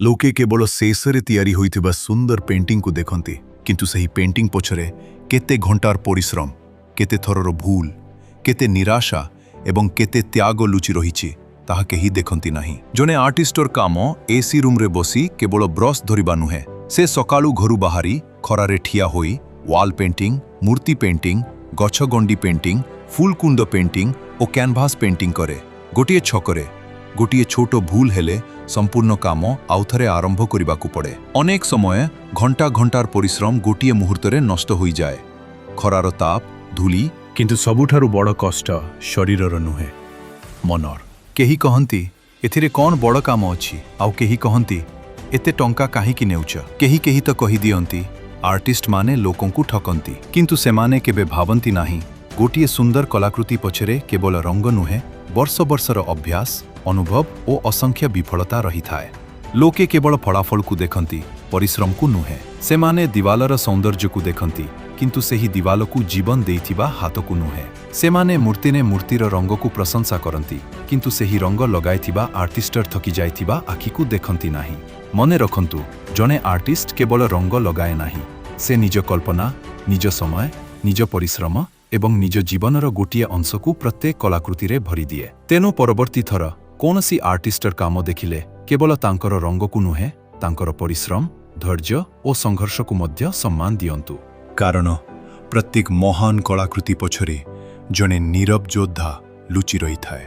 लोके केवल शेषरे तैयारी होइथिबा सुंदर पेंटिंग को देखंती, किंतु सही पेंटिंग पछरे केते घंटार परिश्रम, केते थरर भूल, केते निराशा एवं केते त्याग लुचि रहिछि ताहा केही देखंती नाही। जने आर्टिस्टर काम एसी रूम रे बसी केवल ब्रश धरिबा नुहे, से सकाळू घरु बाहारी खरारे ठिया होई वाल पेंटिंग, मूर्ति पेंटिंग, गछगंडी पेंटिंग, फुलकुंड पेंटिंग और कैनभास पेंटिंग करे। गोटिए छकरे गोटिए छोट भूल हेले संपूर्ण काम आउथरे आरंभ करिबाकू पड़े। अनेक समय घंटा घंटार परिश्रम गोटिए मुहूर्तरे नष्ट होई जाए। खरार ताप, धूली, किंतु सबुठारु बड़ कष्ट शरीरर नुहे, मनर। केही कहंती एथिरे कौन बड़ काम अछि, आउ केही कहंती एते टंका काहीकि नेउछ। केही केही तो कहि दियंती आर्टिस्ट माने लोकंकु ठकंती, किंतु सेमाने केबे भावंती नाही गोटिए सुंदर कलाकृति पछरे केवल रंग नुहे, वर्ष वर्षर अभ्यास, अनुभव और असंख्य विफलता रही थाए। लोके केवल फलाफल को देखंती, परिश्रम को नुहे। सेमाने दिवालर सौंदर्य को देखंती, किंतु सेही दिवाल को जीवन देइथिबा हाथ को नुहे। सेमाने मूर्तिने मूर्तिर रंग को प्रशंसा करंती, किंतु सेही रंग लगाइथिबा आर्टिस्टर थकी जाइथिबा आखि को देखंती नाही। मने रखंतु, जने आर्टिस्ट केवल रंग लगाए नाही, से निज कल्पना, निज समय, निज परिश्रम एवं निज जीवनर गोटिए अंश को प्रत्येक कलाकृति रे भरी दिए। तेनु परवर्ती थर कौनसी आर्टिस्टर काम देखिले केवल तांकर रंग को नुहे, तांकर परिश्रम, धैर्य और संघर्ष को मध्य सम्मान दियंतु। कारण प्रत्येक महान कलाकृति पछरे जने नीरव योद्धा लुचि रही थाए।